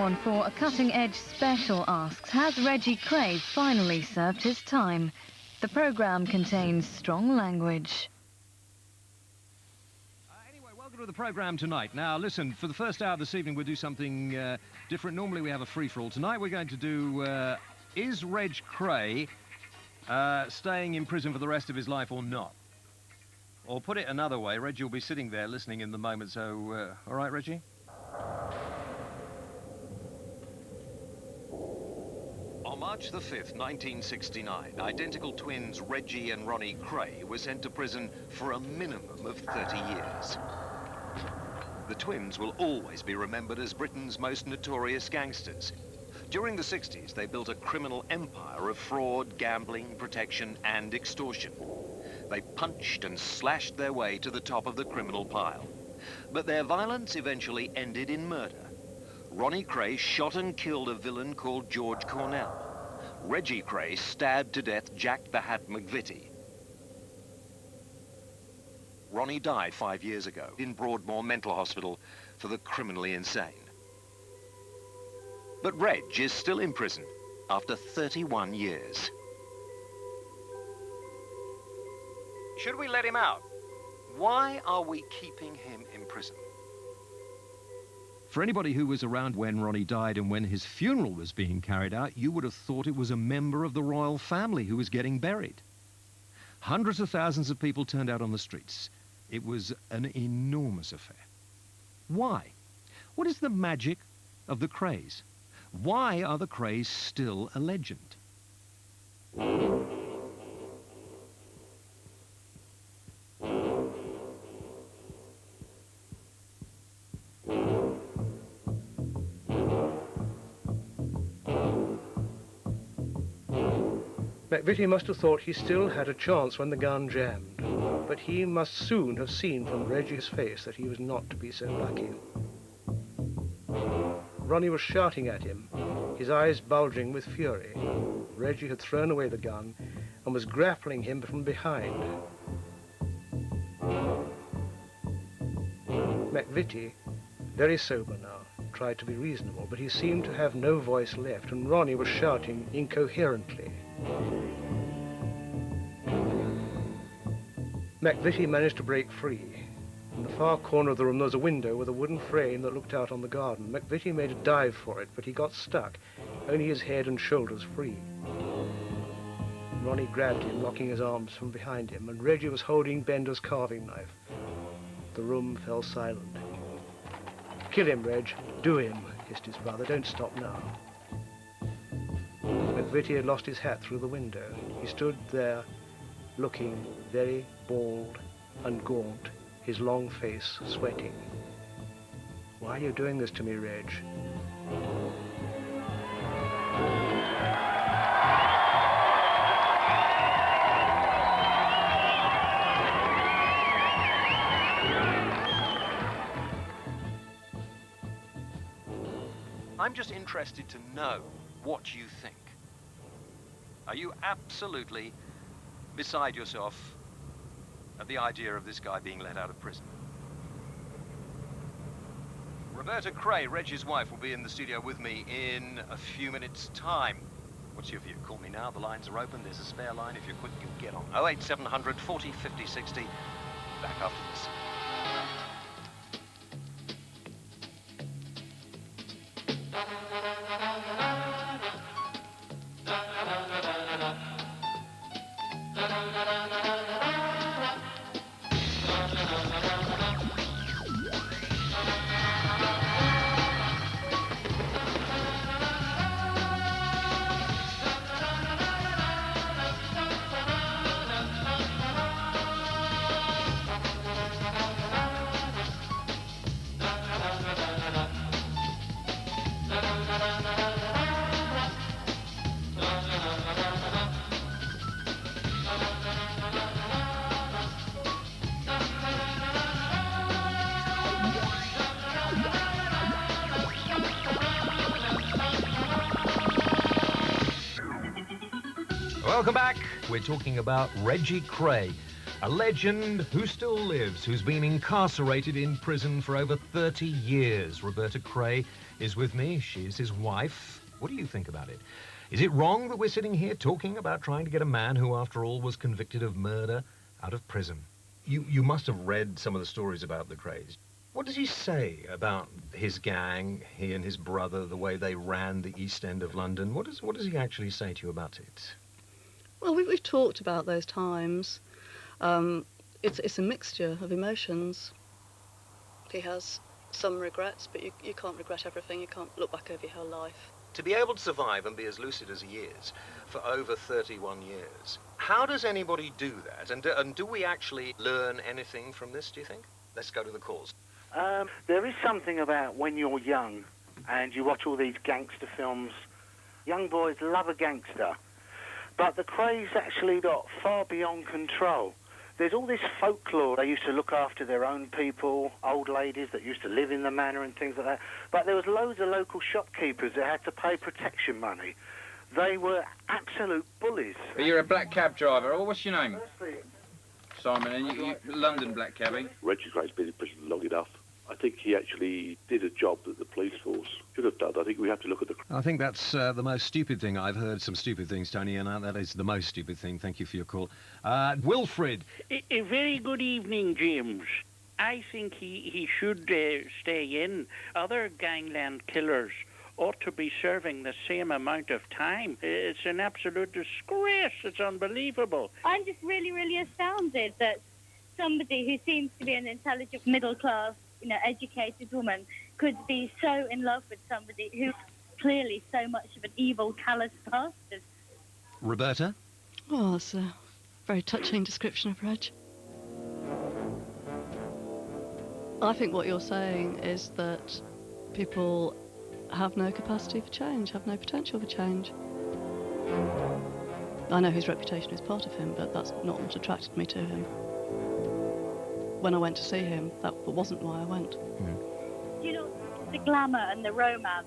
on for a cutting-edge special asks, has Reggie Kray finally served his time? The programme contains strong language. Anyway, welcome to the programme tonight. Now, listen, for the first hour this evening, we'll do something different. Normally, we have a free-for-all. Tonight, we're going to do, is Reg Kray staying in prison for the rest of his life or not? Or put it another way, Reggie will be sitting there listening in the moment, so, all right, Reggie? On March the 5th, 1969, identical twins Reggie and Ronnie Kray were sent to prison for a minimum of 30 years. The twins will always be remembered as Britain's most notorious gangsters. During the 60s, they built a criminal empire of fraud, gambling, protection, and extortion. They punched and slashed their way to the top of the criminal pile. But their violence eventually ended in murder. Ronnie Kray shot and killed a villain called George Cornell. Reggie Kray stabbed to death Jack the Hat McVitie. Ronnie died 5 years ago in Broadmoor Mental Hospital for the criminally insane. But Reg is still in prison after 31 years. Should we let him out? Why are we keeping him in prison? For anybody who was around when Ronnie died and when his funeral was being carried out, you would have thought it was a member of the royal family who was getting buried. Hundreds of thousands of people turned out on the streets. It was an enormous affair. Why? What is the magic of the Krays? Why are the Krays still a legend? McVitie must have thought he still had a chance when the gun jammed, but he must soon have seen from Reggie's face that he was not to be so lucky. Ronnie was shouting at him, his eyes bulging with fury. Reggie had thrown away the gun and was grappling him from behind. McVitie, very sober now, tried to be reasonable, but he seemed to have no voice left, and Ronnie was shouting incoherently. McVitie managed to break free. In the far corner of the room there was a window with a wooden frame that looked out on the garden. McVitie made a dive for it, but he got stuck, only his head and shoulders free. Ronnie grabbed him, locking his arms from behind him, and Reggie was holding Bender's carving knife. The room fell silent. "Kill him, Reg. Do him," hissed his brother. "Don't stop now." McVitie had lost his hat through the window. He stood there, looking very bald and gaunt, his long face sweating. "Why are you doing this to me, Reg?" I'm just interested to know what you think. Are you absolutely beside yourself at the idea of this guy being let out of prison? Roberta Kray, Reggie's wife, will be in the studio with me in a few minutes' time. What's your view? Call me now. The lines are open. There's a spare line. If you're quick, you'll get on. 08700 40 50 60. Back after this. Welcome back. We're talking about Reggie Kray. A legend who still lives, who's been incarcerated in prison for over 30 years. Roberta Kray is with me. She's his wife. What do you think about it? Is it wrong that we're sitting here talking about trying to get a man who, after all, was convicted of murder out of prison? You must have read some of the stories about the Krays. What does he say about his gang, he and his brother, the way they ran the East End of London? What does he actually say to you about it? Well, we've talked about those times. It's a mixture of emotions. He has some regrets, but you can't regret everything. You can't look back over your whole life. To be able to survive and be as lucid as he is for over 31 years, how does anybody do that? And do we actually learn anything from this, do you think? Let's go to the calls. There is something about when you're young and you watch all these gangster films. Young boys love a gangster. But the Krays actually got far beyond control. There's all this folklore. They used to look after their own people, old ladies that used to live in the manor and things like that. But there was loads of local shopkeepers that had to pay protection money. They were absolute bullies. But you're a black cab driver. Oh, what's your name? Simon, and you London black cabbie? Reggie Kray's been in prison long enough. I think he actually did a job that the police force should have done. I think we have to look at the... I think that's the most stupid thing. I've heard some stupid things, Tony, and that is the most stupid thing. Thank you for your call. Wilfred. A very good evening, James. I think he should stay in. Other gangland killers ought to be serving the same amount of time. It's an absolute disgrace. It's unbelievable. I'm just really, really astounded that somebody who seems to be an intelligent, middle-class, educated woman could be so in love with somebody who's clearly so much of an evil, callous bastard. Roberta? Oh, that's a very touching description of Reg. I think what you're saying is that people have no capacity for change, have no potential for change. I know his reputation is part of him, but that's not what attracted me to him. When I went to see him, that wasn't why I went. Do you know the glamour and the romance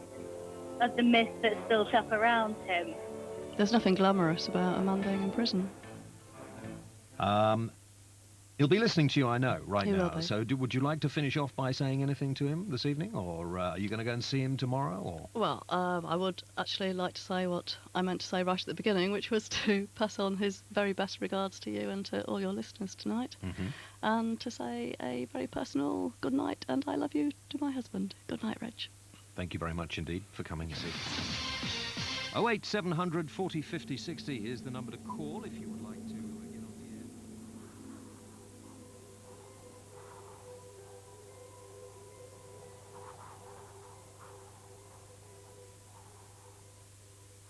of the myth that's built up around him? There's nothing glamorous about a man being in prison. He'll be listening to you, I know, right He now. will be. So would you like to finish off by saying anything to him this evening? Or are you going to go and see him tomorrow? Or? Well, I would actually like to say what I meant to say right at the beginning, which was to pass on his very best regards to you and to all your listeners tonight. Mm-hmm. And to say a very personal good night and I love you to my husband. Good night, Reg. Thank you very much indeed for coming this evening. 08700 40 50 60 is the number to call if you would like to get on the air.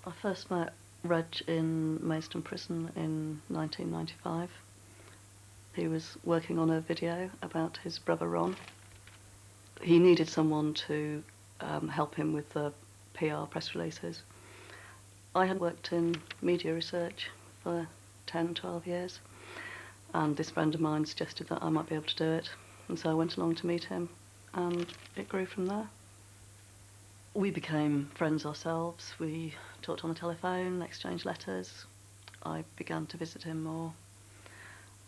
I first met Reg in Maidstone Prison in 1995. He was working on a video about his brother Ron. He needed someone to help him with the PR press releases. I had worked in media research for 10, 12 years, and this friend of mine suggested that I might be able to do it, and so I went along to meet him, and it grew from there. We became friends ourselves. We talked on the telephone, exchanged letters. I began to visit him more,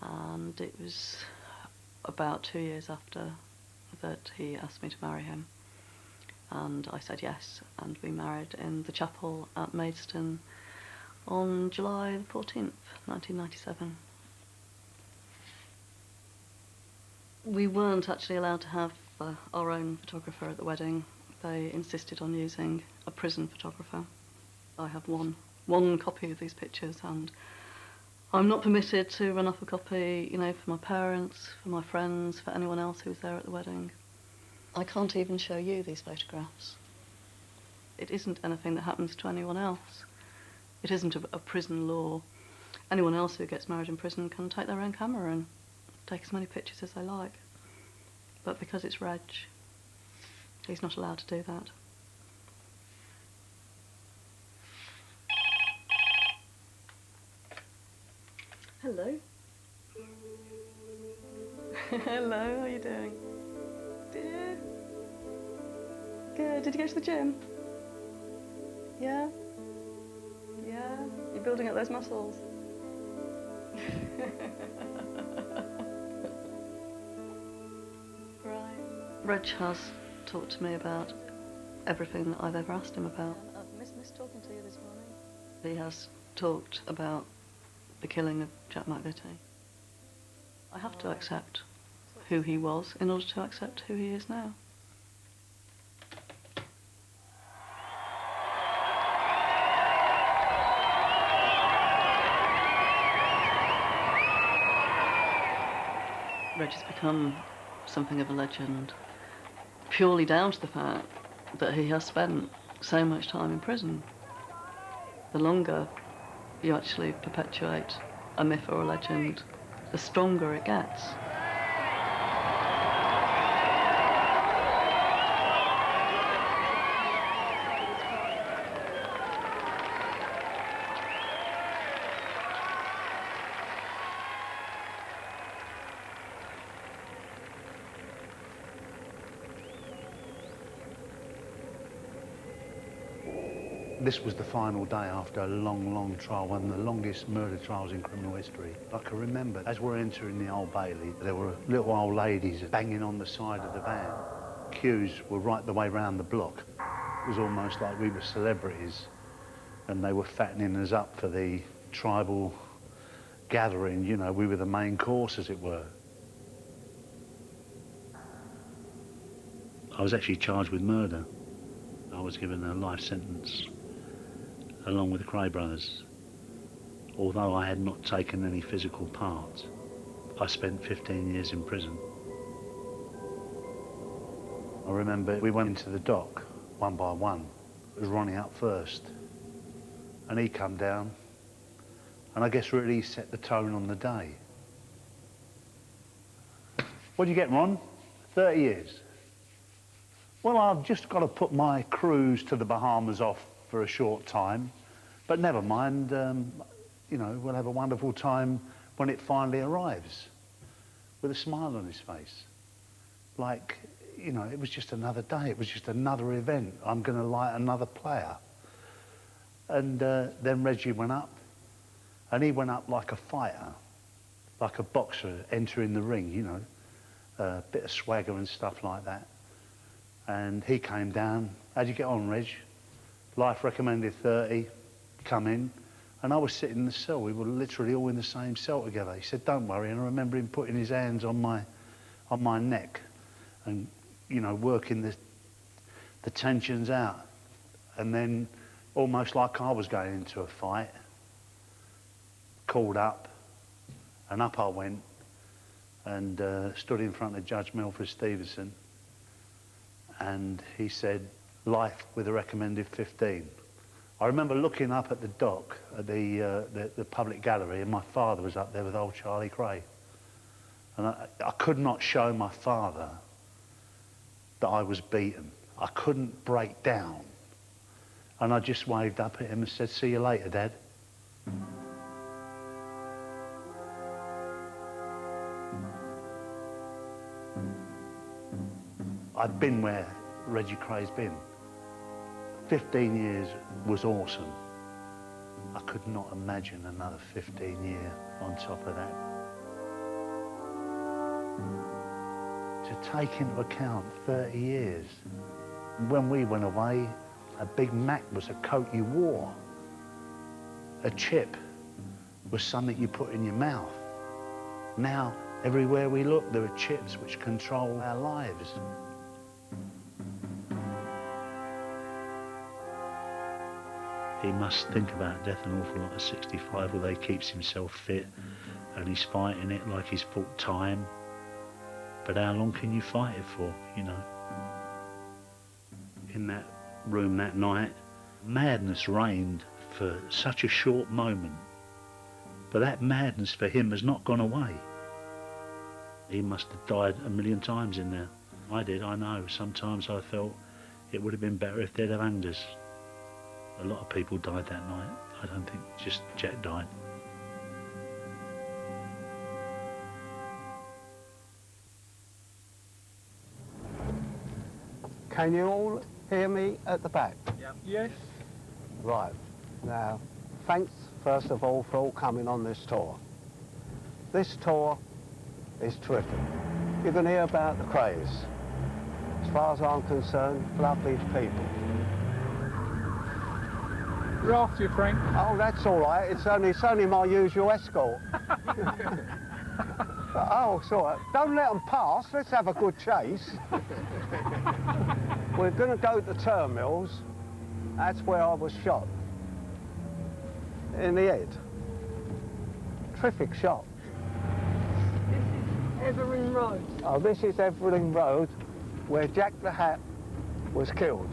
and it was about 2 years after that he asked me to marry him. And I said yes, and we married in the chapel at Maidstone on July the 14th, 1997. We weren't actually allowed to have our own photographer at the wedding. They insisted on using a prison photographer. I have one copy of these pictures, and I'm not permitted to run off a copy, for my parents, for my friends, for anyone else who was there at the wedding. I can't even show you these photographs. It isn't anything that happens to anyone else. It isn't a prison law. Anyone else who gets married in prison can take their own camera and take as many pictures as they like. But because it's Reg, he's not allowed to do that. Hello. Hello, how are you doing? Dear. Good. Did you go to the gym? Yeah? Yeah? You're building up those muscles. Reg has talked to me about everything that I've ever asked him about. I've missed talking to you this morning. He has talked about the killing of Jack McVitie. I have to accept who he was in order to accept who he is now. Reg has become something of a legend, purely down to the fact that he has spent so much time in prison. The longer you actually perpetuate a myth or a legend, the stronger it gets. This was the final day after a long, long trial, one of the longest murder trials in criminal history. I can remember, as we're entering the Old Bailey, there were little old ladies banging on the side of the van. Queues were right the way round the block. It was almost like we were celebrities, and they were fattening us up for the tribal gathering. You know, we were the main course, as it were. I was actually charged with murder. I was given a life sentence, along with the Kray brothers. Although I had not taken any physical part, I spent 15 years in prison. I remember we went into the dock one by one. It was Ronnie up first, and he come down, and I guess really set the tone on the day. What'd you get, Ron? 30 years. Well, I've just got to put my cruise to the Bahamas off for a short time, but never mind, you know, we'll have a wonderful time when it finally arrives, with a smile on his face. Like, you know, it was just another day, it was just another event. I'm going to light another player. And then Reggie went up, and he went up like a fighter, like a boxer entering the ring, you know, a bit of swagger and stuff like that. And he came down. How'd you get on, Reg? Life recommended 30, come in. And I was sitting in the cell. We were literally all in the same cell together. He said, don't worry. And I remember him putting his hands on my neck and, you know, working the tensions out. And then, almost like I was going into a fight, called up, and up I went, and stood in front of Judge Milford Stevenson. And he said, life with a recommended 15. I remember looking up at the dock, at the public gallery, and my father was up there with old Charlie Kray. And I could not show my father that I was beaten. I couldn't break down. And I just waved up at him and said, see you later, Dad. I've been where Reggie Kray's been. 15 years was awesome. I could not imagine another 15 years on top of that. To take into account 30 years. When we went away, a Big Mac was a coat you wore. A chip was something you put in your mouth. Now, everywhere we look, there are chips which control our lives. He must think about death an awful lot at 65, although he keeps himself fit and he's fighting it like he's fought time. But how long can you fight it for, you know? In that room that night, madness reigned for such a short moment. But that madness for him has not gone away. He must have died a million times in there. I did, I know. Sometimes I felt it would have been better if they'd have hanged us. A lot of people died that night. I don't think just Jack died. Can you all hear me at the back? Yep. Yes. Right. Now, thanks first of all for all coming on this tour. This tour is terrific. You're going to hear about the Krays. far as I'm concerned, lovely people. We're after you, Frank. Oh, that's all right. It's only my usual escort. Oh, it's all right. Don't let them pass. Let's have a good chase. We're going to go to Terminals. That's where I was shot. In the head. Terrific shot. This is Evering Road. Oh, this is Evering Road, where Jack the Hat was killed.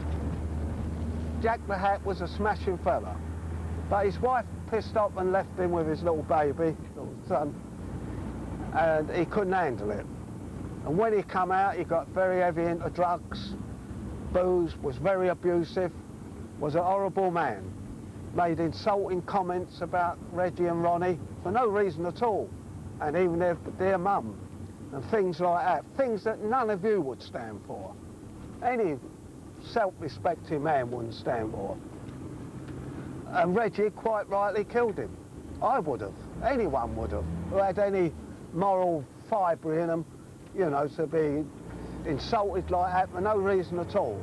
Jack the Hat was a smashing fella, but his wife pissed off and left him with his little baby, little son, and he couldn't handle it. And when he come out, he got very heavy into drugs, booze, was very abusive, was a horrible man. Made insulting comments about Reggie and Ronnie for no reason at all, and even their mum, and things like that, things that none of you would stand for. Any self-respecting man wouldn't stand for. And Reggie quite rightly killed him. I would have, anyone would have, who had any moral fibre in them, you know, to be insulted like that for no reason at all.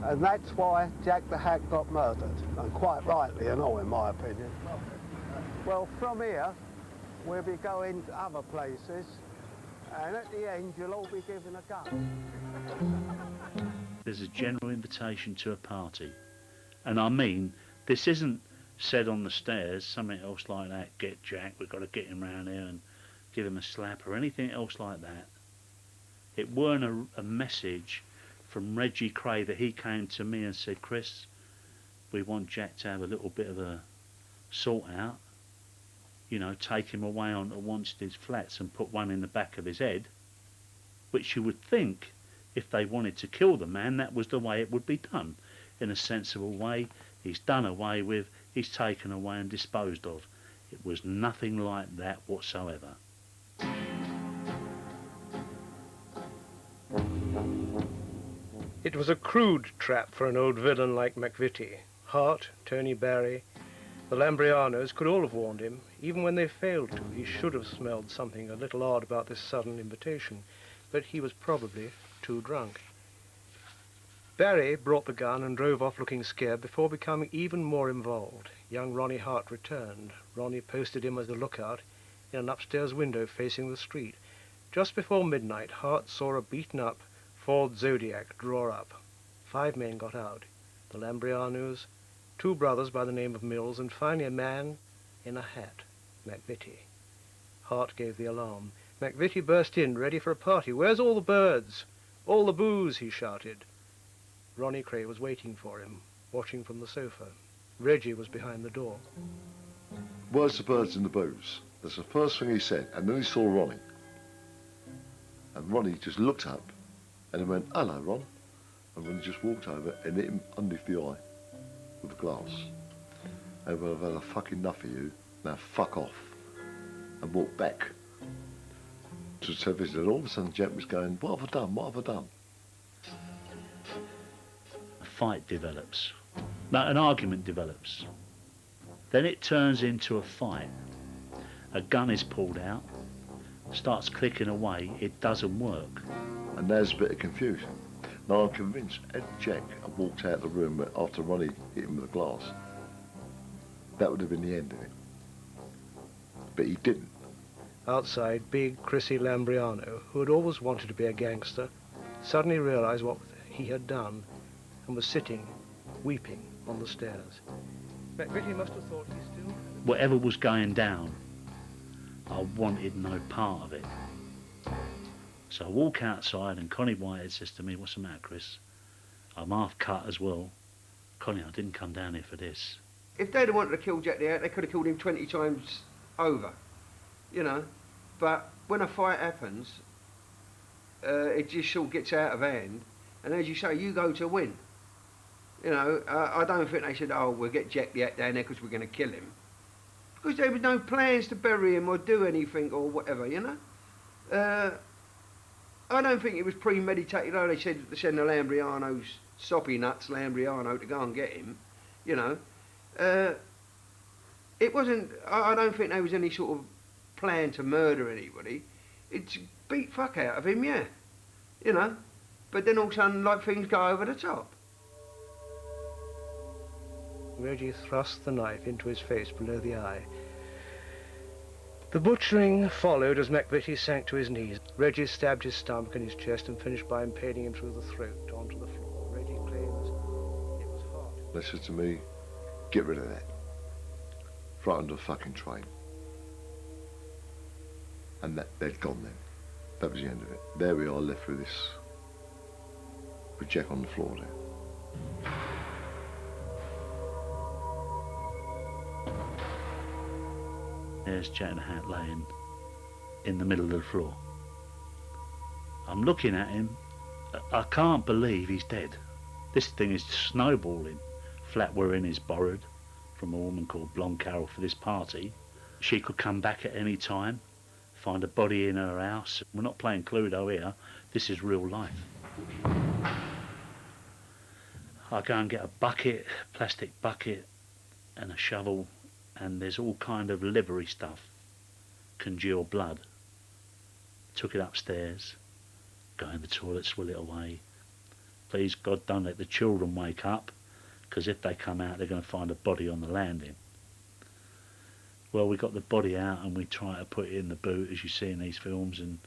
And that's why Jack the Hat got murdered, and quite rightly and all, in my opinion. Well, from here, we'll be going to other places, and at the end, you'll all be given a gun. There's a general invitation to a party. And I mean, this isn't said on the stairs, something else like that, get Jack, we've got to get him round here and give him a slap, or anything else like that. It weren't a message from Reggie Kray that he came to me and said, Chris, we want Jack to have a little bit of a sort out, you know, take him away onto Wanstead's flats and put one in the back of his head, which you would think, if they wanted to kill the man, that was the way it would be done, in a sensible way. He's done away with, he's taken away and disposed of. It was nothing like that whatsoever. It was a crude trap for an old villain like McVitie. Hart, Tony Barry, the Lambrianos could all have warned him. Even when they failed to, he should have smelled something a little odd about this sudden invitation, but he was probably too drunk. Barry brought the gun and drove off looking scared before becoming even more involved. Young Ronnie Hart returned. Ronnie posted him as a lookout in an upstairs window facing the street. Just before midnight, Hart saw a beaten-up Ford Zodiac draw up. 5 men got out. The Lambrianos, 2 brothers by the name of Mills, and finally a man in a hat, McVitie. Hart gave the alarm. McVitie burst in, ready for a party. "Where's all the birds? All the booze?" he shouted. Ronnie Kray was waiting for him, watching from the sofa. Reggie was behind the door. "Where's the birds and the booze?" That's the first thing he said, and then he saw Ronnie. And Ronnie just looked up, and he went, "Hello, Ron." And Ronnie just walked over and hit him underneath the eye with a glass. And went, "I've had a fucking enough of you, now fuck off." And walked back to the television, and all of a sudden Jack was going, "What have I done? What have I done?" A fight develops. No, an argument develops. Then it turns into a fight. A gun is pulled out, starts clicking away, it doesn't work. And there's a bit of confusion. Now I'm convinced had Jack walked out of the room after Ronnie hit him with a glass, that would have been the end of it. But he didn't. Outside, big Chrissy Lambriano, who had always wanted to be a gangster, suddenly realized what he had done and was sitting, weeping, on the stairs. McVitie must have thought he still... Whatever was going down, I wanted no part of it. So I walk outside and Connie Whitehead says to me, "What's the matter, Chris? I'm half cut as well. Connie, I didn't come down here for this." If they'd have wanted to kill Jack there, they could have killed him 20 times over, you know. But when a fight happens, it just sort of gets out of hand. And as you say, you go to win. You know, I don't think they said, "Oh, we'll get Jack the Hat down there because we're going to kill him." Because there was no plans to bury him or do anything or whatever, you know. I don't think it was premeditated. Oh, they said they're sending the Lambrianos, soppy nuts Lambriano, to go and get him, you know. It wasn't, I don't think there was any sort of plan to murder anybody. It's beat fuck out of him, yeah, you know. but then all of a sudden, like, things go over the top. Reggie thrust the knife into his face below the eye. The butchering followed as McVitie sank to his knees. Reggie stabbed his stomach and his chest and finished by impaling him through the throat onto the floor. Reggie claims it was hot. They said to me, get rid of that. Throw it under a fucking train. And they'd gone then. That was the end of it. There we are, left with this, with Jack on the floor there. There's Jack the Hat laying in the middle of the floor. I'm looking at him. I can't believe he's dead. This thing is snowballing. Flat we're in is borrowed from a woman called Blonde Carol for this party. She could come back at any time, find a body in her house. We're not playing Cluedo here. This is real life. I go and get a bucket, plastic bucket, and a shovel, and there's all kind of livery stuff, congeal blood. Took it upstairs, go in the toilet, swill it away. Please God, don't let the children wake up, because if they come out, they're going to find a body on the landing. Well, we got the body out and we tried to put it in the boot, as you see in these films, and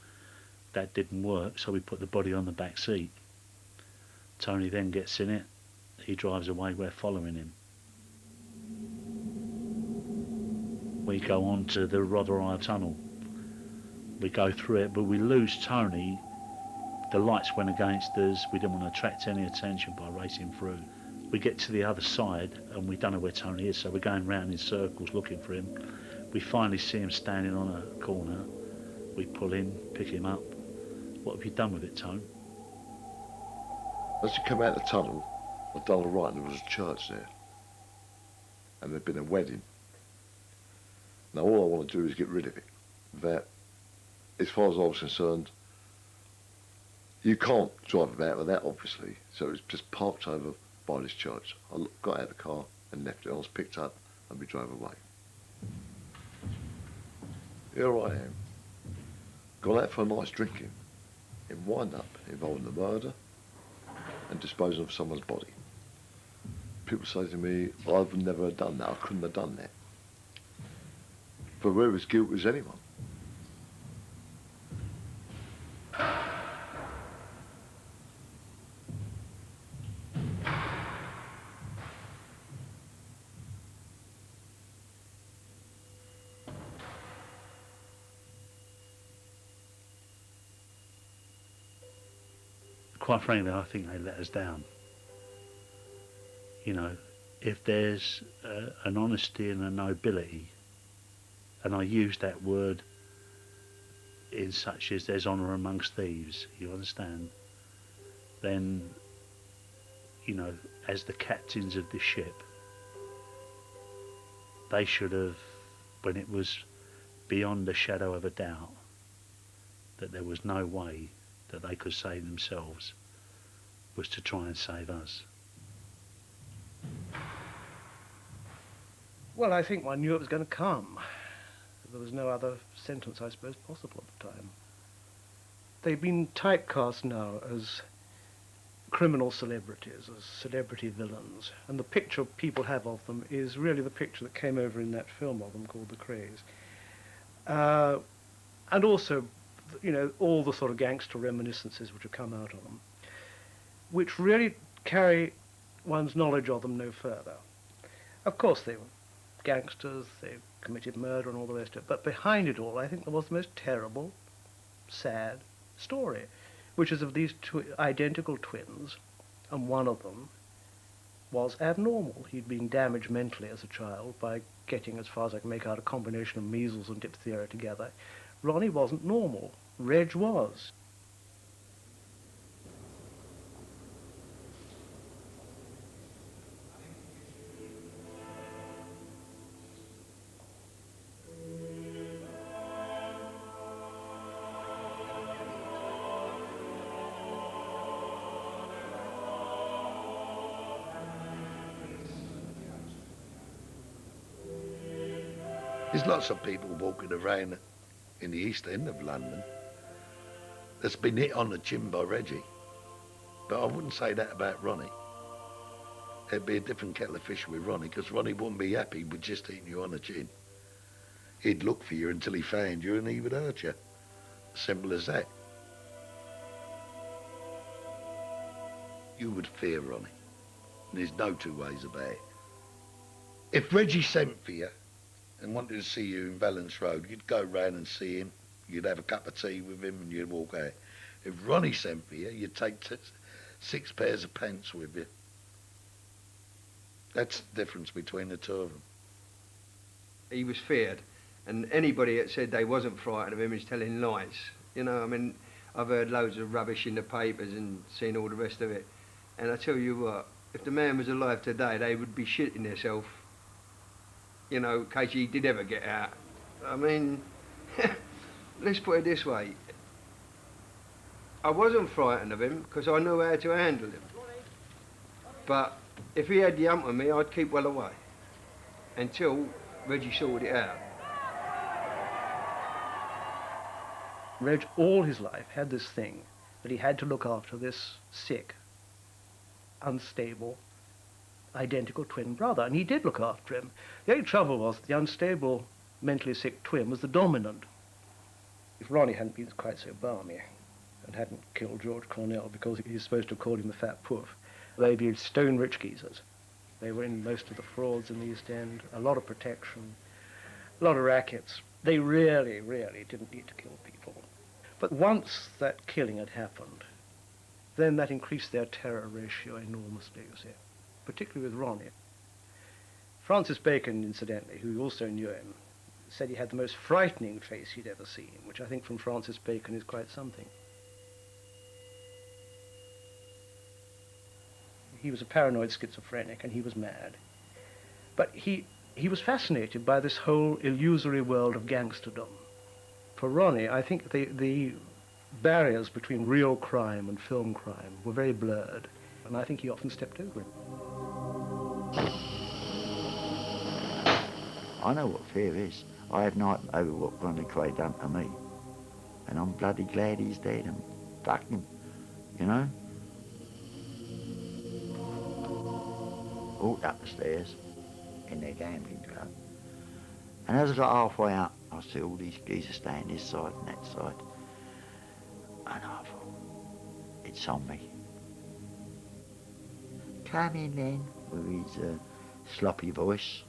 that didn't work, so we put the body on the back seat. Tony then gets in it, he drives away, we're following him. We go on to the Rotherhithe Tunnel. We go through it, but we lose Tony. The lights went against us, we didn't want to attract any attention by racing through. We get to the other side and we don't know where Tony is, so we're going round in circles looking for him. We finally see him standing on a corner. We pull in, pick him up. What have you done with it, Tone? As you come out of the tunnel, I'd done all right, and there was a church there. And there'd been a wedding. Now all I want to do is get rid of it. That, as far as I was concerned, you can't drive about with that, obviously. So it was just parked over by this church. I got out of the car and left it. I was picked up and we drove away. Here I am, gone out for a night's drinking, in wind-up involving the murder and disposing of someone's body. People say to me, I've never done that, I couldn't have done that. But we're as guilty as anyone. Quite frankly, I think they let us down. You know, if there's an honesty and a nobility, and I use that word in such as there's honour amongst thieves, you understand, then, you know, as the captains of this ship, they should have, when it was beyond a shadow of a doubt that there was no way that they could save themselves, was to try and save us. Well, I think one knew it was going to come. There was no other sentence, I suppose, possible at the time. They've been typecast now as criminal celebrities, as celebrity villains, and the picture people have of them is really the picture that came over in that film of them called The Krays. And also, you know, all the sort of gangster reminiscences which have come out of them, which really carry one's knowledge of them no further. Of course, they were gangsters, they committed murder and all the rest of it, but behind it all, I think there was the most terrible, sad story, which is of these two identical twins, and one of them was abnormal. He'd been damaged mentally as a child by getting, as far as I can make out, a combination of measles and diphtheria together. Ronnie wasn't normal. Reg was. There's lots of people walking around in the East End of London that's been hit on the chin by Reggie. But I wouldn't say that about Ronnie. It'd be a different kettle of fish with Ronnie, because Ronnie wouldn't be happy with just eating you on the chin. He'd look for you until he found you and he would hurt you. Simple as that. You would fear Ronnie. And there's no two ways about it. If Reggie sent for you and wanted to see you in Valence Road, you'd go round and see him. You'd have a cup of tea with him and you'd walk out. If Ronnie sent for you, you'd take 6 pairs of pants with you. That's the difference between the two of them. He was feared, and anybody that said they wasn't frightened of him is telling lies. You know, I mean, I've heard loads of rubbish in the papers and seen all the rest of it. And I tell you what, if the man was alive today, they would be shitting themselves, you know, in case he did ever get out. I mean, let's put it this way. I wasn't frightened of him because I knew how to handle him. But if he had the hump on me, I'd keep well away until Reggie sorted it out. Reg, all his life, had this thing that he had to look after this sick, unstable, identical twin brother, and he did look after him. The only trouble was the unstable, mentally sick twin was the dominant. If Ronnie hadn't been quite so balmy and hadn't killed George Cornell because he's supposed to have called him the fat poof, they'd be stone-rich geezers. They were in most of the frauds in the East End, a lot of protection, a lot of rackets. They really, really didn't need to kill people. But once that killing had happened, then that increased their terror ratio enormously, you see, particularly with Ronnie. Francis Bacon, incidentally, who also knew him, said he had the most frightening face he'd ever seen, which I think from Francis Bacon is quite something. He was a paranoid schizophrenic, and he was mad. But he was fascinated by this whole illusory world of gangsterdom. For Ronnie, I think the barriers between real crime and film crime were very blurred, and I think he often stepped over it. I know what fear is. I had nightmares over what Ronnie Kray done to me. And I'm bloody glad he's dead and fuck him, you know? Walked up the stairs in their gambling club. And as I got halfway up, I see all these geezers standing this side and that side. And I thought, it's on me. Come in then, with his sloppy voice.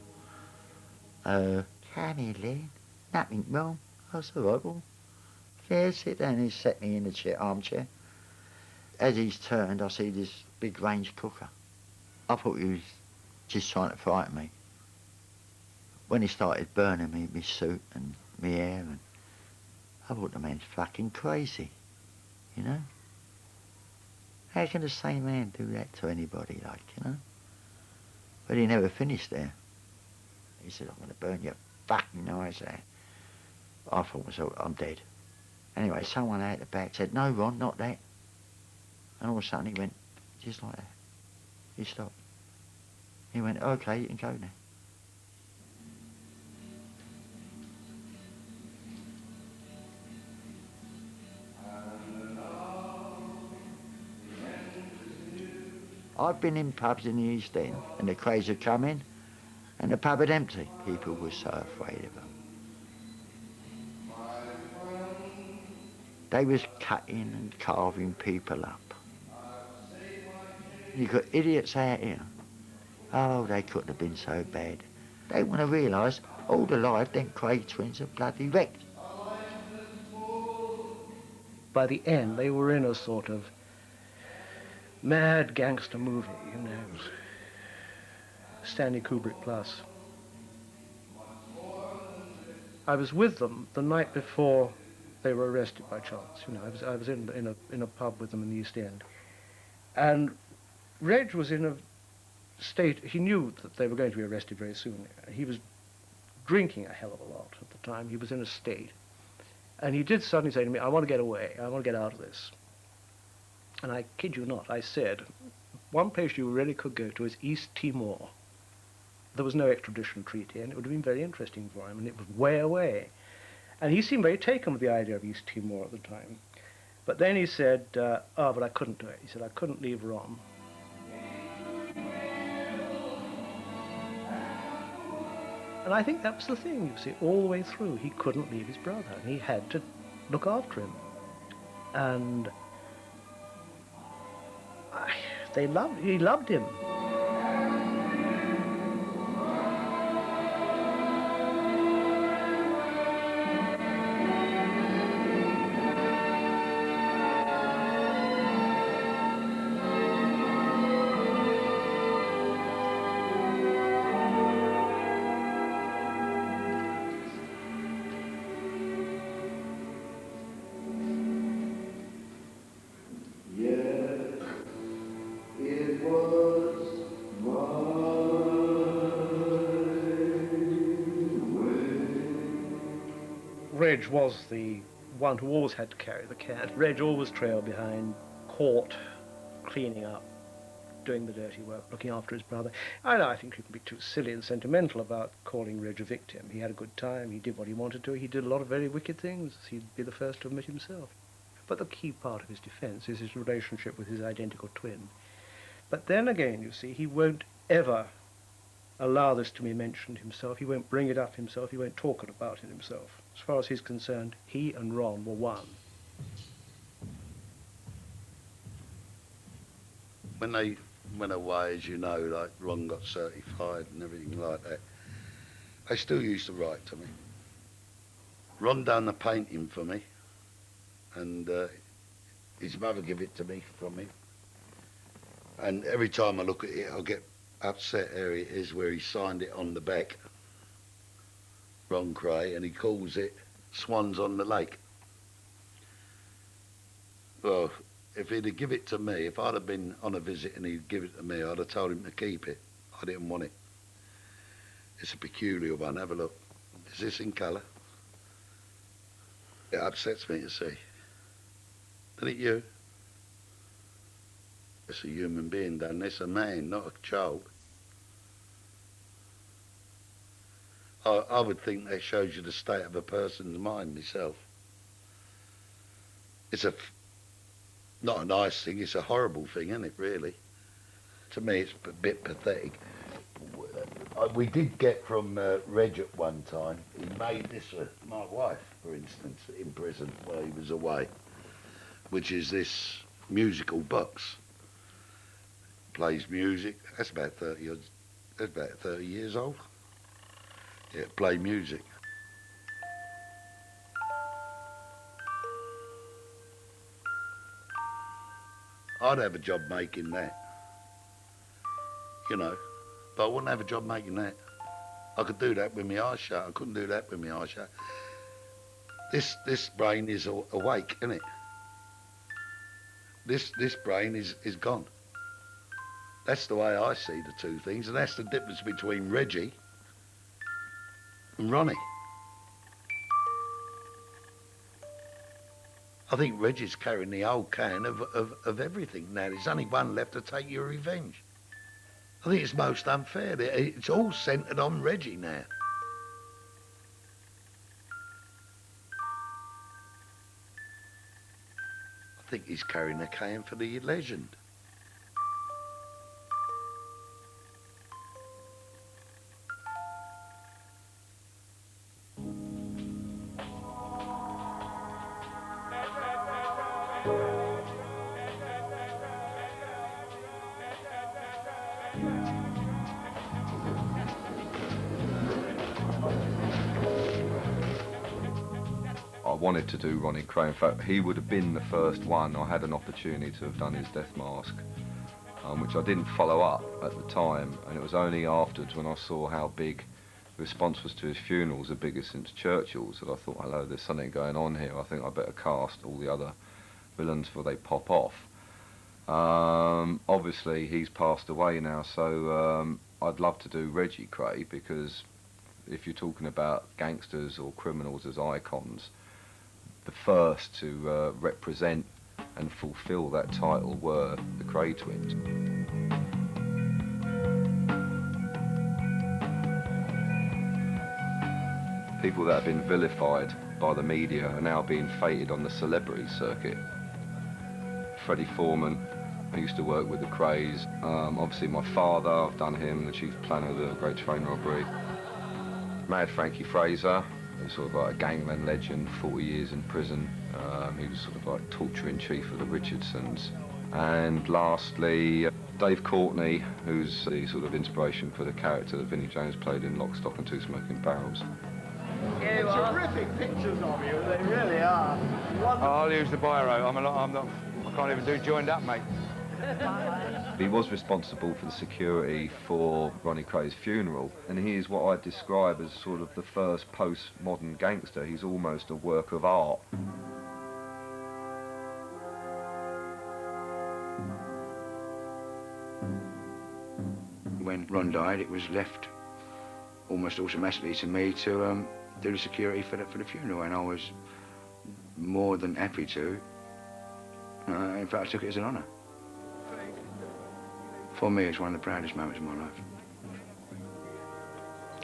Come in then, nothing wrong. I said, all right, well, yeah, sit down. He set me in the armchair. As he's turned, I see this big range cooker. I thought he was just trying to frighten me. When he started burning me, my suit and my hair, and I thought the man's fucking crazy, you know? How can the same man do that to anybody, like, you know? But he never finished there. He said, I'm going to burn your fucking eyes out. I thought myself, I'm dead. Anyway, someone out the back said, no, Ron, not that. And all of a sudden he went, just like that. He stopped. He went, okay, you can go now. I've been in pubs in the East End, and the Krays would come in, and the pub had empty. People were so afraid of them. They was cutting and carving people up. You got idiots out here. Oh, they couldn't have been so bad. They want to realise, all the life, them Kray twins are bloody wrecked. By the end, they were in a sort of mad gangster movie, you know, Stanley Kubrick plus. I was with them the night before they were arrested by chance. You know, I was in a pub with them in the East End, and Reg was in a state. He knew that they were going to be arrested very soon. He was drinking a hell of a lot at the time. He was in a state, and he did suddenly say to me, "I want to get away. I want to get out of this." And I kid you not, I said, one place you really could go to is East Timor. There was no extradition treaty, and it would have been very interesting for him, and it was way away. And he seemed very taken with the idea of East Timor at the time. But then he said, oh, but I couldn't do it. He said, I couldn't leave Ron. And I think that was the thing, you see, all the way through. He couldn't leave his brother, and he had to look after him. And he loved him. Reg was the one who always had to carry the can. Reg always trailed behind, caught, cleaning up, doing the dirty work, looking after his brother. I think you can be too silly and sentimental about calling Reg a victim. He had a good time, he did what he wanted to, he did a lot of very wicked things. He'd be the first to admit himself. But the key part of his defence is his relationship with his identical twin. But then again, you see, he won't ever allow this to be mentioned himself. He won't bring it up himself. He won't talk about it himself. As far as he's concerned, he and Ron were one. When they went away, as you know, like Ron got certified and everything like that, they still used to write to me. Ron done the painting for me, and his mother gave it to me from him. And every time I look at it, I get upset. There it is, where he signed it on the back, Ron Kray, and he calls it Swans on the Lake. Well, if he'd have given it to me, if I'd have been on a visit and he'd give it to me, I'd have told him to keep it. I didn't want it. It's a peculiar one. Have a look. Is this in colour? It upsets me to see. Isn't it you? It's a human being done this, a man, not a child. I would think that shows you the state of a person's mind myself. It's not a nice thing, it's a horrible thing, isn't it, really? To me, it's a bit pathetic. We did get from Reg at one time, he made this for my wife, for instance, in prison while he was away, which is this musical box. Plays music, that's about 30 years old. Yeah, play music. I'd have a job making that, you know, but I wouldn't have a job making that. I could do that with my eyes shut. I couldn't do that with my eyes shut. This brain is awake, isn't it? This brain is gone. That's the way I see the two things, and that's the difference between Reggie and Ronnie. I think Reggie's carrying the whole can of everything now. There's only one left to take your revenge. I think it's most unfair. It's all centred on Reggie now. I think he's carrying the can for the legend. I wanted to do Ronnie Kray. In fact, he would have been the first one. I had an opportunity to have done his death mask, which I didn't follow up at the time, and it was only afterwards when I saw how big the response was to his funerals, the biggest since Churchill's, that I thought, hello, there's something going on here. I think I better cast all the other villains before they pop off. Obviously, he's passed away now, so I'd love to do Reggie Kray, because if you're talking about gangsters or criminals as icons, the first to represent and fulfill that title were the Kray twins. People that have been vilified by the media are now being feted on the celebrity circuit. Freddie Foreman, I used to work with the Krays. Obviously my father, I've done him, the chief planner of the Great Train Robbery. Mad Frankie Fraser, who's sort of like a gangland legend, 40 years in prison. He was sort of like torturing chief of the Richardsons. And lastly, Dave Courtney, who's the sort of inspiration for the character that Vinnie Jones played in Lock, Stock and Two Smoking Barrels. Terrific pictures of you, they really are. Wonderful. I'll use the biro. I can't even do joined up, mate. He was responsible for the security for Ronnie Kray's funeral, and he is what I describe as sort of the first post-modern gangster. He's almost a work of art. When Ron died, it was left almost automatically to me to do the security for the funeral, and I was more than happy to. In fact, I took it as an honour. For me, it's one of the proudest moments of my life.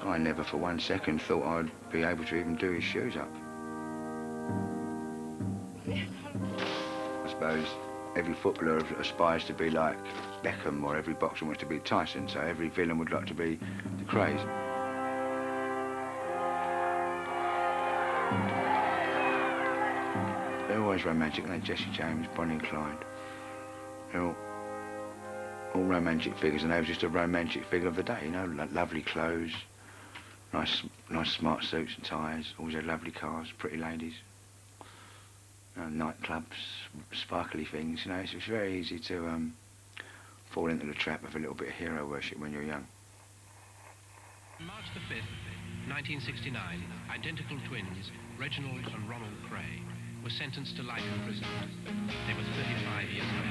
I never for 1 second thought I'd be able to even do his shoes up. I suppose every footballer aspires to be like Beckham, or every boxer wants to be Tyson, so every villain would like to be the Krays. They're always romantic, like Jesse James, Bonnie and Clyde. They're all romantic figures, and they were just a romantic figure of the day, you know, like lovely clothes, nice smart suits and ties, always had lovely cars, pretty ladies, nightclubs, sparkly things, you know, it's very easy to fall into the trap of a little bit of hero worship when you're young. March the 5th, 1969, identical twins, Reginald and Ronald Kray, were sentenced to life imprisonment. They were 35 years old.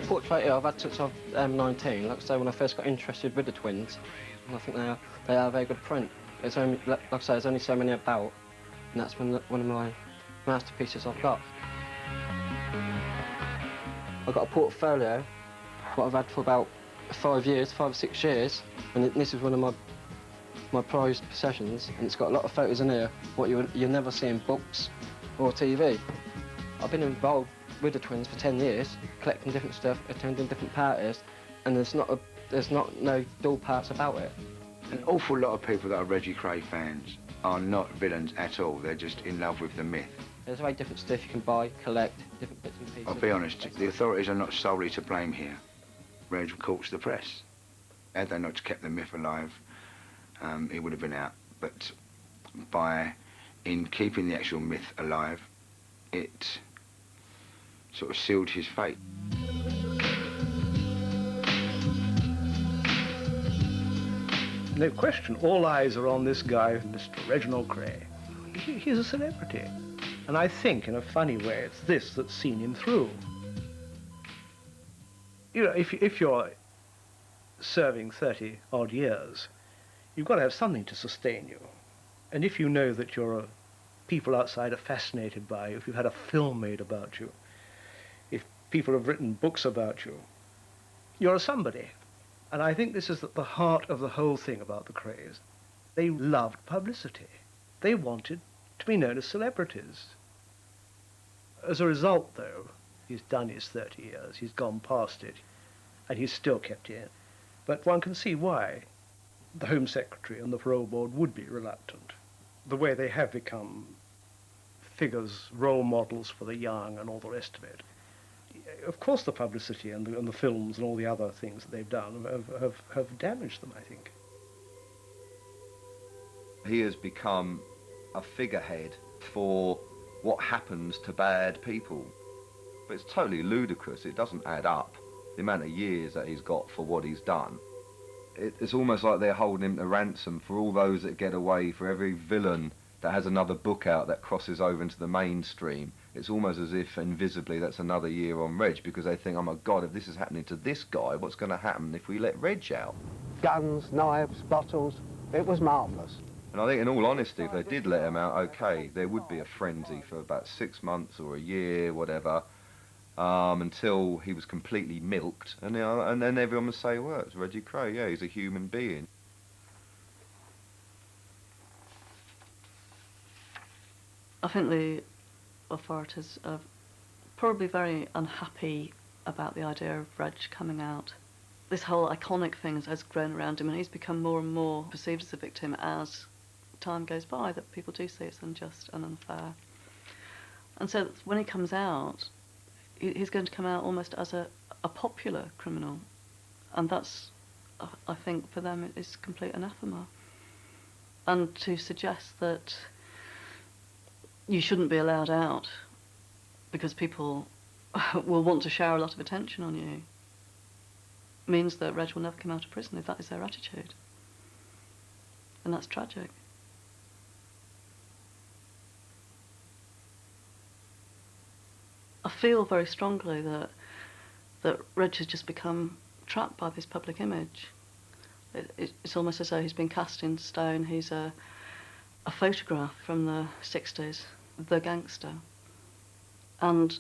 Portrait I've had since I'm 19. Like I say, when I first got interested with the twins, and I think they are a very good print. There's only, like I say, there's only so many about, and that's one of my masterpieces I've got. I've got a portfolio, what I've had for about 5 or 6 years, and this is one of my prized possessions, and it's got a lot of photos in here, what you'll never see in books or TV. I've been involved with the twins for 10 years, collecting different stuff, attending different parties, and there's no dull parts about it. An awful lot of people that are Reggie Kray fans are not villains at all. They're just in love with the myth. There's very different stuff you can buy, collect, different bits and pieces. I'll be honest, the authorities are not solely to blame here. Reg courts the press. Had they not kept the myth alive, it would have been out. But in keeping the actual myth alive, it sort of sealed his fate. No question, all eyes are on this guy, Mr. Reginald Kray. He's a celebrity. And I think, in a funny way, it's this that's seen him through. You know, if you're serving 30-odd years, you've got to have something to sustain you. And if you know that people outside are fascinated by you, if you've had a film made about you, if people have written books about you, you're a somebody. And I think this is at the heart of the whole thing about the Krays. They loved publicity. They wanted to be known as celebrities. As a result, though, he's done his 30 years, he's gone past it, and he's still kept in. But one can see why the Home Secretary and the Parole Board would be reluctant. The way they have become figures, role models for the young and all the rest of it. Of course the publicity and the films and all the other things that they've done have damaged them, I think. He has become a figurehead for what happens to bad people. But it's totally ludicrous. It doesn't add up, the amount of years that he's got for what he's done. It's almost like they're holding him to ransom for all those that get away, for every villain that has another book out that crosses over into the mainstream. it's almost as if invisibly that's another year on Reg, because they think, oh my God, if this is happening to this guy, what's going to happen if we let Reg out? Guns, knives, bottles, it was marvellous. And I think, in all honesty, if they did let him out, okay, there would be a frenzy for about 6 months or a year, whatever, until he was completely milked, and, and then everyone would say, well, it's Reggie Kray, yeah, he's a human being. I think the authorities are probably very unhappy about the idea of Reg coming out. This whole iconic thing has grown around him, and he's become more and more perceived as a victim as time goes by, that people do see it's unjust and unfair. And so when he comes out, he's going to come out almost as a popular criminal, and that's, I think, for them is complete anathema. And to suggest that you shouldn't be allowed out because people will want to shower a lot of attention on you means that Reg will never come out of prison if that is their attitude. And that's tragic. I feel very strongly that Reg has just become trapped by this public image. It's almost as though he's been cast in stone. He's a photograph from the 60s, the gangster. And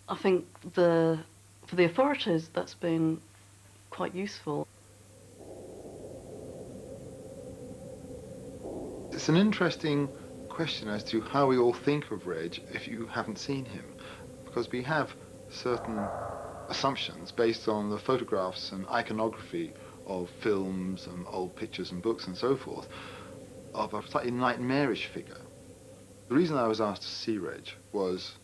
I think for the authorities that's been quite useful. It's an interesting question as to how we all think of Reg if you haven't seen him, because we have certain assumptions based on the photographs and iconography of films and old pictures and books and so forth of a slightly nightmarish figure. The reason I was asked to see Reg was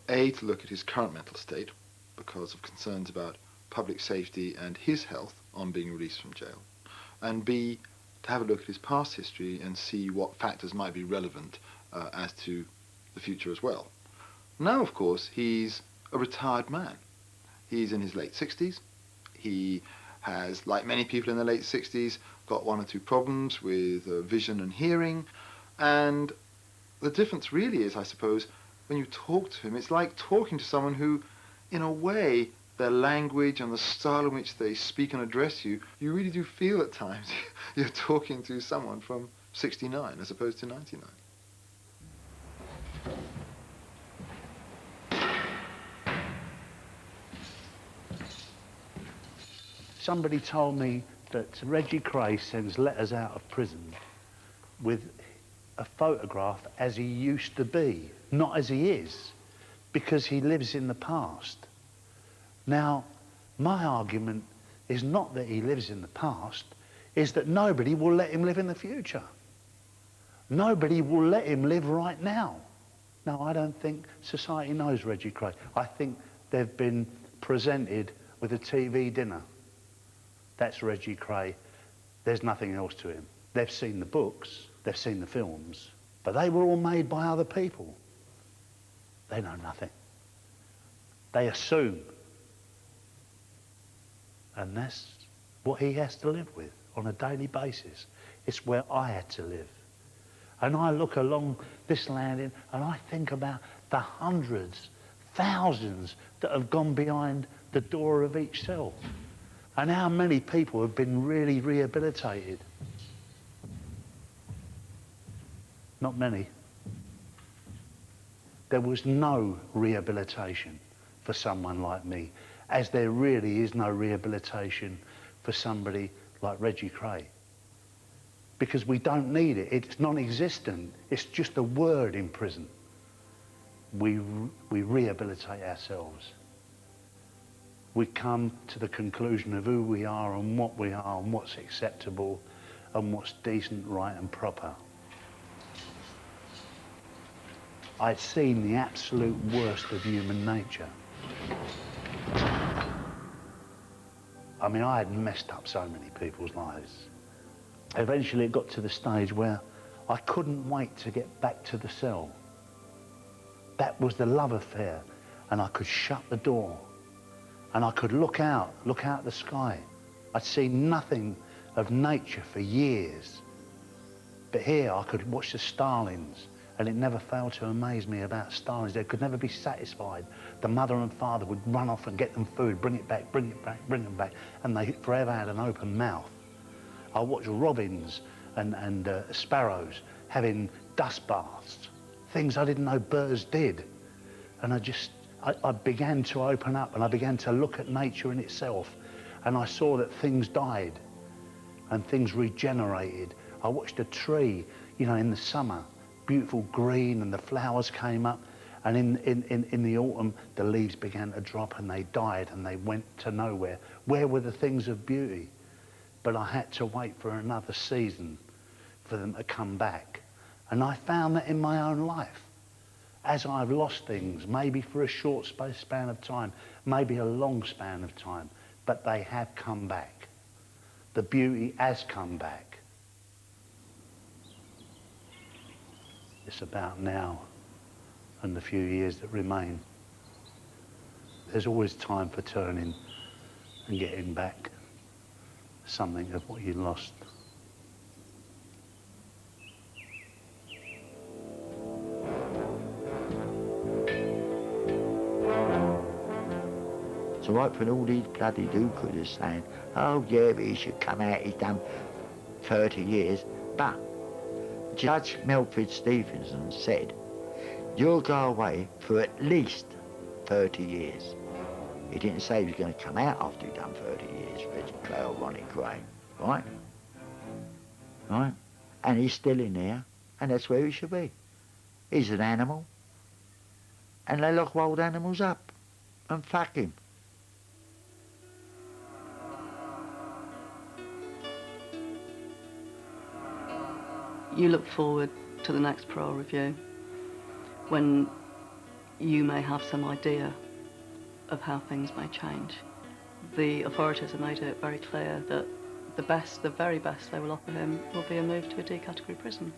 A, to look at his current mental state because of concerns about public safety and his health on being released from jail, and B, to have a look at his past history and see what factors might be relevant as to the future as well. Now, of course, he's a retired man. He's in his late 60s. He has, like many people in the late 60s, got one or two problems with vision and hearing, and the difference really is, I suppose, when you talk to him, it's like talking to someone who, in a way, their language and the style in which they speak and address you, you really do feel at times you're talking to someone from 69 as opposed to 99. Somebody told me that Reggie Kray sends letters out of prison with a photograph as he used to be, not as he is, because he lives in the past. Now, my argument is not that he lives in the past, is that nobody will let him live in the future. Nobody will let him live right now. No, I don't think society knows Reggie Kray. I think they've been presented with a TV dinner. That's Reggie Kray. There's nothing else to him. They've seen the books, they've seen the films, but they were all made by other people. They know nothing. They assume. And that's what he has to live with on a daily basis. It's where I had to live. And I look along this landing and I think about the hundreds, thousands that have gone behind the door of each cell. And how many people have been really rehabilitated? Not many. There was no rehabilitation for someone like me, as there really is no rehabilitation for somebody like Reggie Kray. Because we don't need it. It's non-existent. It's just a word in prison. We rehabilitate ourselves. We come to the conclusion of who we are and what we are and what's acceptable and what's decent, right and proper. I'd seen the absolute worst of human nature. I mean, I had messed up so many people's lives. Eventually it got to the stage where I couldn't wait to get back to the cell. That was the love affair, and I could shut the door and I could look out the sky. I'd seen nothing of nature for years. But here I could watch the starlings And it never failed to amaze me about Stalin. They could never be satisfied. The mother and father would run off and get them food, bring it back, bring it back, bring them back, and they forever had an open mouth. I watched robins and sparrows having dust baths, things I didn't know birds did. And I began to open up, and I began to look at nature in itself, and I saw that things died and things regenerated. I watched a tree, you know, in the summer, beautiful green, and the flowers came up, and in the autumn the leaves began to drop and they died and they went to nowhere. Where were the things of beauty? But I had to wait for another season for them to come back. And I found that in my own life. As I've lost things, maybe for a short span of time, maybe a long span of time, but they have come back. The beauty has come back. It's about now and the few years that remain. There's always time for turning and getting back something of what you lost. So right when all these bloody do-gooders are saying, oh yeah, but he should come out, he's done 30 years. But Judge Melford Stevenson said, you'll go away for at least 30 years. He didn't say he was going to come out after he'd done 30 years, Reggie Kray or Ronnie Kray, right? Right? And he's still in there, and that's where he should be. He's an animal, and they lock wild animals up and fuck him. You look forward to the next parole review when you may have some idea of how things may change. The authorities have made it very clear that the very best they will offer him will be a move to a D category prison.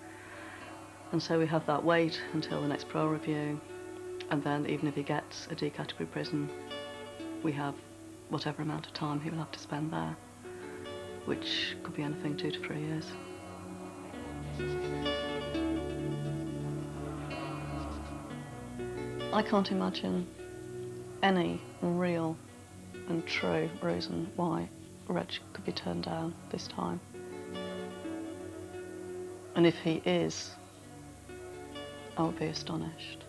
And so we have that wait until the next parole review, and then even if he gets a D category prison, we have whatever amount of time he will have to spend there, which could be anything 2 to 3 years. I can't imagine any real and true reason why Reg could be turned down this time. And if he is, I would be astonished.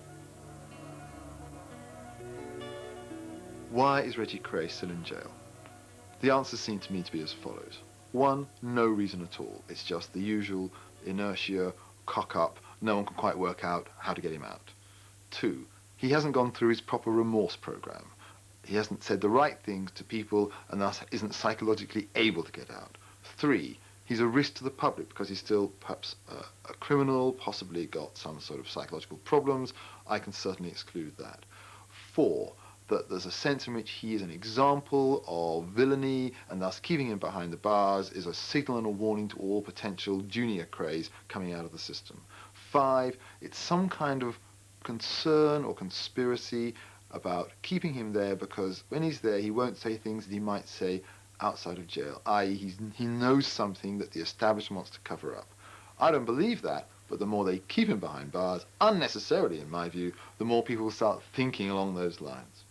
Why is Reggie Kray still in jail? The answers seem to me to be as follows. 1, no reason at all. It's just the usual inertia, cock up, no one can quite work out how to get him out. 2, he hasn't gone through his proper remorse program. He hasn't said the right things to people and thus isn't psychologically able to get out. 3, he's a risk to the public because he's still perhaps a criminal, possibly got some sort of psychological problems. I can certainly exclude that. 4, that there's a sense in which he is an example of villainy, and thus keeping him behind the bars is a signal and a warning to all potential junior Krays coming out of the system. 5, it's some kind of concern or conspiracy about keeping him there because when he's there he won't say things that he might say outside of jail, i.e. he knows something that the establishment wants to cover up. I don't believe that, but the more they keep him behind bars, unnecessarily in my view, the more people will start thinking along those lines.